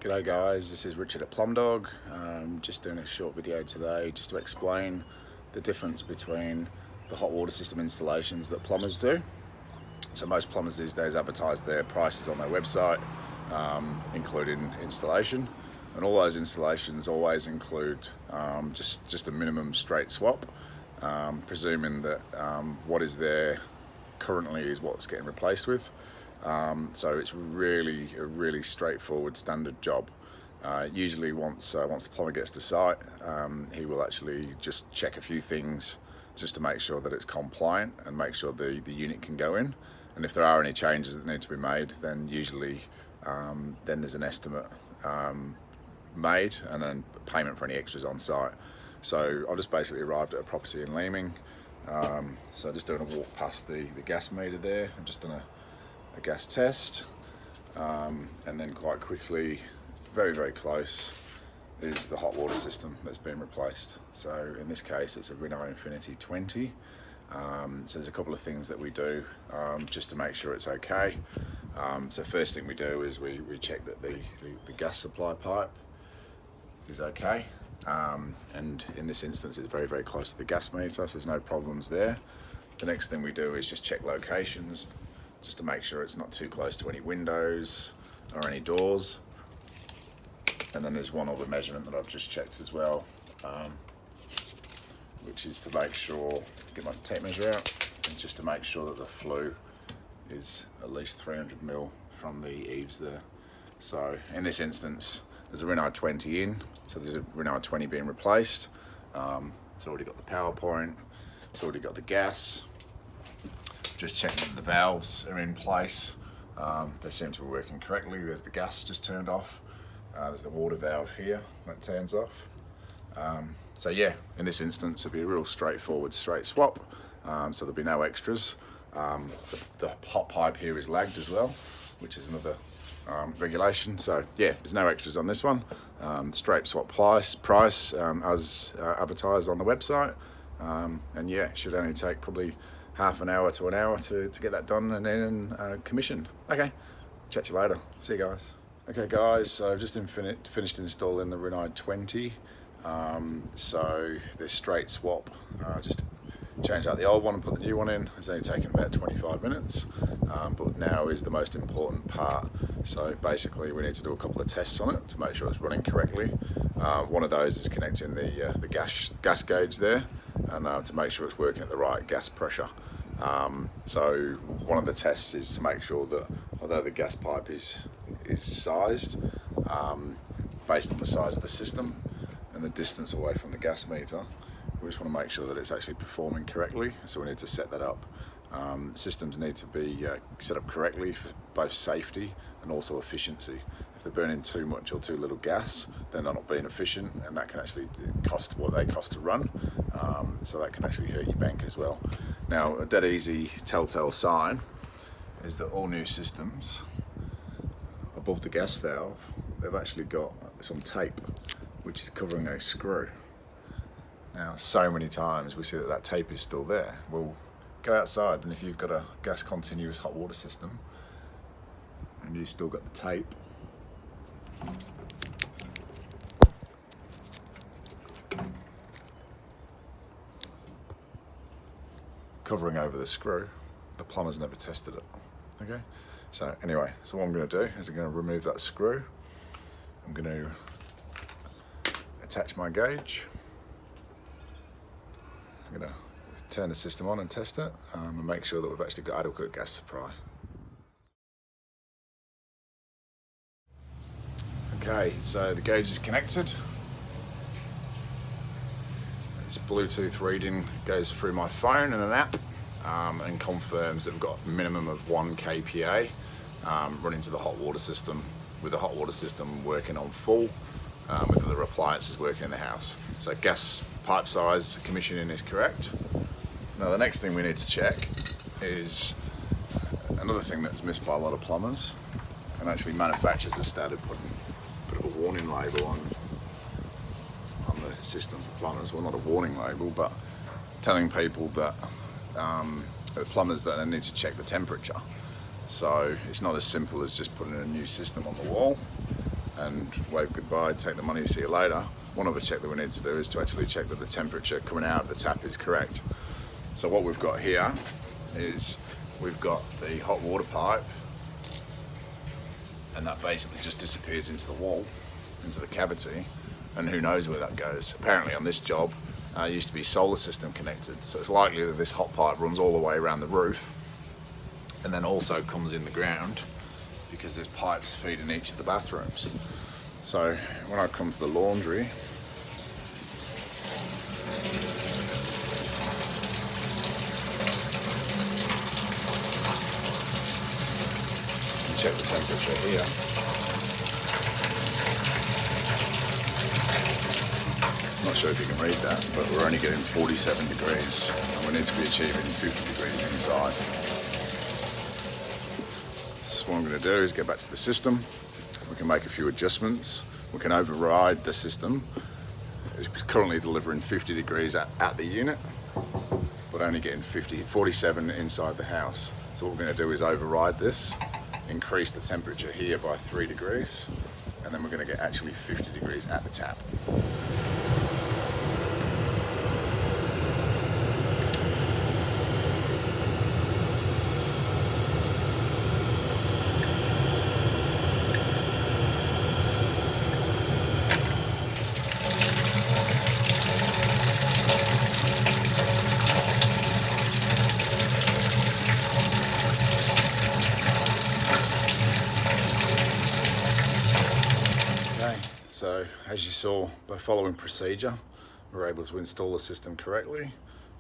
G'day guys, this is Richard at Plumdog. Just doing a short video today just to explain the difference between the hot water system installations that plumbers do. So most plumbers these days advertise their prices on their website, including installation, and all those installations always include just a minimum straight swap, presuming that what is there currently is what's getting replaced with. So it's really a really straightforward standard job. Usually once the plumber gets to site, he will actually just check a few things just to make sure that it's compliant and make sure the unit can go in. And if there are any changes that need to be made, then usually then there's an estimate made and then payment for any extras on site. So I just basically arrived at a property in Leeming. So just doing a walk past the gas meter there. I'm just done a gas test, and then quite quickly, very close, is the hot water system that's been replaced. So in this case it's a Rinnai Infinity 20. So there's a couple of things that we do just to make sure it's okay. So first thing we do is we check that the gas supply pipe is okay, and in this instance it's very close to the gas meter, so there's no problems there. The next thing we do is just check locations just to make sure it's not too close to any windows or any doors. And then there's one other measurement that I've just checked as well, which is to make sure, get my tape measure out, and just to make sure that the flue is at least 300 mil from the eaves there. So in this instance, there's a Rinnai 20 in, so there's a Rinnai 20 being replaced. It's already got the power point, it's already got the gas. Just checking that the valves are in place. They seem to be working correctly. There's the gas just turned off. There's the water valve here that turns off. So yeah, in this instance it'll be a real straightforward straight swap. So there'll be no extras. The hot pipe here is lagged as well, which is another regulation. So yeah, there's no extras on this one. Straight swap price as advertised on the website. And yeah, it should only take probably half an hour to an hour to get that done and then commissioned. Okay, chat to you later. See you guys. Okay guys, so I've just finished installing the Rinnai 20. So the straight swap, just change out the old one and put the new one in. It's only taken about 25 minutes, but now is the most important part. So basically we need to do a couple of tests on it to make sure it's running correctly. One of those is connecting the gas gauge there, and to make sure it's working at the right gas pressure. So one of the tests is to make sure that although the gas pipe is sized based on the size of the system and the distance away from the gas meter, we just want to make sure that it's actually performing correctly. So we need to set that up. Systems need to be set up correctly for both safety and also efficiency. If they're burning too much or too little gas, then they're not being efficient, and that can actually cost what they cost to run. So that can actually hurt your bank as well. Now, a dead easy telltale sign is that all new systems above the gas valve, they've actually got some tape which is covering a screw. Now, so many times we see that tape is still there. Well, go outside, and if you've got a gas continuous hot water system and you've still got the tape, covering over the screw, the plumber's never tested it. Okay, so anyway, so what I'm going to do is I'm going to remove that screw. I'm going to attach my gauge. I'm going to turn the system on and test it, and make sure that we've actually got adequate gas supply. Okay, so the gauge is connected. This Bluetooth reading goes through my phone and an app, and confirms that we've got a minimum of 1 kPa running to the hot water system, with the hot water system working on full, with other appliances working in the house. So gas pipe size commissioning is correct. Now the next thing we need to check is another thing that's missed by a lot of plumbers, and actually manufacturers have started putting a bit of a warning label on the system for plumbers. Well, not a warning label, but telling people that the plumbers that they need to check the temperature. So it's not as simple as just putting a new system on the wall. and wave goodbye, take the money, see you later. One other check that we need to do is to actually check that the temperature coming out of the tap is correct. So what we've got here is we've got the hot water pipe, and that basically just disappears into the wall, into the cavity, and who knows where that goes. Apparently on this job, used to be solar system connected, so it's likely that this hot pipe runs all the way around the roof and then also comes in the ground, because there's pipes feeding each of the bathrooms. So when I come to the laundry, check the temperature here. Not sure if you can read that, but we're only getting 47 degrees and we need to be achieving 50 degrees inside. So what I'm going to do is go back to the system. We can make a few adjustments. We can override the system. It's currently delivering 50 degrees at the unit, but only getting 47 inside the house. So what we're going to do is override this, increase the temperature here by 3 degrees, and then we're going to get actually 50 degrees at the tap. So as you saw, by following procedure, we're able to install the system correctly.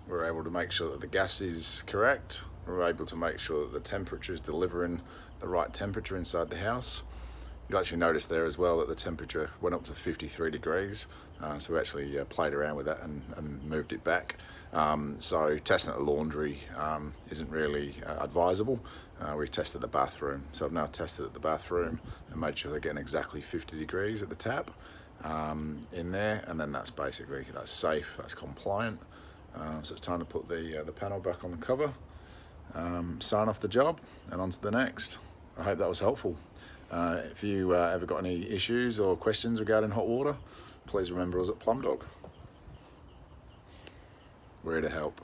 We're able to make sure that the gas is correct. We're able to make sure that the temperature is delivering the right temperature inside the house. You'll actually notice there as well that the temperature went up to 53 degrees. So we actually played around with that and moved it back. So testing at the laundry isn't really advisable. We tested the bathroom. So I've now tested at the bathroom and made sure they're getting exactly 50 degrees at the tap in there, and then that's safe, that's compliant. So it's time to put the panel back on the cover, sign off the job, and on to the next. I hope that was helpful. If you ever got any issues or questions regarding hot water, please remember us at Plum Dog. We're here to help.